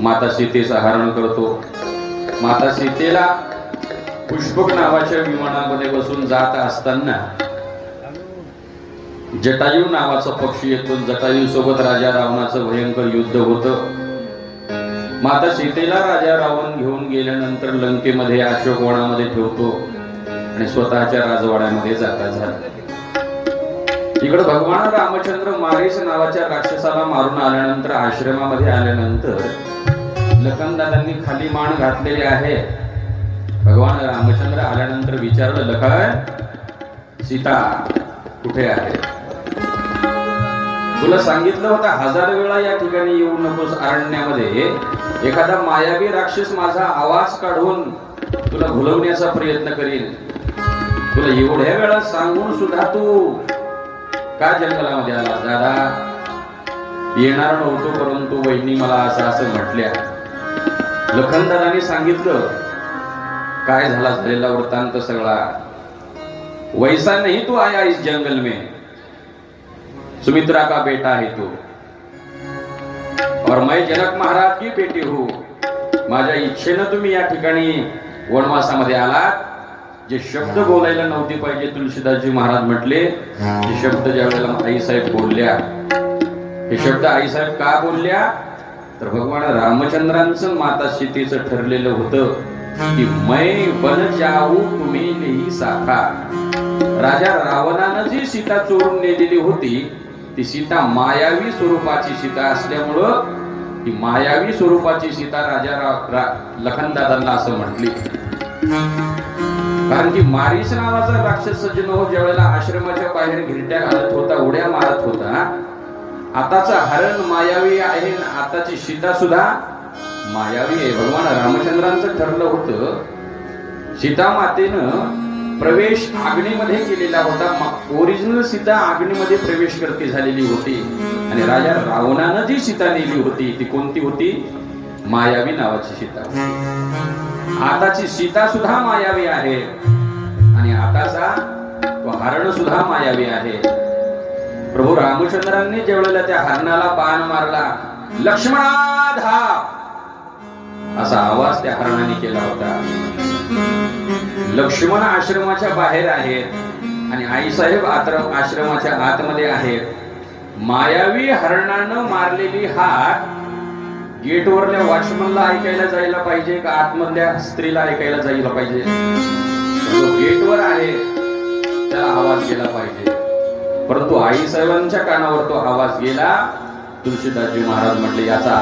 माता सीतेचं हरण करतो. माता सीतेला पुष्पक नावाच्या विमानामध्ये बसून जात असताना जटायू नावाचा पक्षी येतो. जटायू सोबत राजा रावणाचं भयंकर युद्ध होतं. माता सीतेला राजा रावण घेऊन गेल्यानंतर लंकेमध्ये अशोकवनामध्ये ठेवतो आणि स्वतःच्या राजवाड्यामध्ये जाता झाला. इकडे भगवान रामचंद्र मारीच नावाच्या राक्षसाला मारून आल्यानंतर आश्रमामध्ये आल्यानंतर लखनदादांनी खाली मान घातलेली आहे. भगवान रामचंद्र आल्यानंतर विचारलं, लखन सीता कुठे आहे? तुला सांगितलं होतं 1000 वेळा या ठिकाणी येऊ नकोस. अरण्यामध्ये एखादा मायावी राक्षस माझा आवाज काढून तुला भुलवण्याचा प्रयत्न करील. तुला एवढ्या वेळा सांगून सुद्धा तू का जंगलामध्ये आला? दादा येणार नव्हतो, परंतु वहिनी मला असं म्हटल्या. लखनदादांनी सांगितलं काय झालेला वृत्तांत सगळा. वैसा नहीं तू आया इस जंगल में, सुमित्रा का बेटा है तू और मैं जनक महाराज की बेटी हूं. माझ्या इच्छेनं तुम्ही या ठिकाणी वनवासामध्ये आलात. जे शब्द बोलायला नव्हते पाहिजे तुलसीदासजी महाराज म्हटले, ते शब्द ज्या वेळेला आईसाहेब बोलल्या, हे शब्द आईसाहेब का बोलल्या तर भगवान रामचंद्रांचं माता सीतेचं ठरलेलं होतं की मै वन जाऊ तुम्ही नेही साखा. राजा रावणानं जी सीता चोरून नेलेली होती ती सीता मायावी स्वरूपाची सीता असल्यामुळं ती मायावी स्वरूपाची सीता राजा लखनदादांना असं म्हटली. कारण की मारीच नावाचा राक्षस सज्जनो ज्या वेळेला आश्रमाच्या बाहेर घिरट्या घालत होता, उड्या मारत होता, आताचा हरण मायावी आहे, आताची सीता सुद्धा मायावी आहे. भगवान रामचंद्रांचं ठरलं होतं सीता मातेनं प्रवेश अग्नीमध्ये केलेला होता. ओरिजिनल सीता अग्नीमध्ये प्रवेश करते झालेली होती आणि राजा रावणानं जी सीता नेली होती ती कोणती होती? मायावी नावाची सीता. आताची सीता सुद्धा मायावी आहे आणि आताचा तो हरण सुद्धा मायावी आहे. प्रभू रामचंद्रांनी ज्या वेळेला त्या हरणाला बाण मारला, लक्ष्मणा धाव असा आवाज त्या हरणाने केला होता. लक्ष्मण आश्रमाच्या बाहेर आहेत आणि आईसाहेब आश्रमाच्या आतमध्ये आहेत. मायावी हरणानं मारलेली हाक गेटवरल्या वॉचमनला ऐकायला जायला पाहिजे का आतमधल्या स्त्रीला ऐकायला जायला पाहिजे? गेटवर आहे त्याला आवाज गेला पाहिजे, परंतु आईसाहेबांच्या कानावर तो आवाज गेला. तुलसीदासजी महाराज म्हटले याचा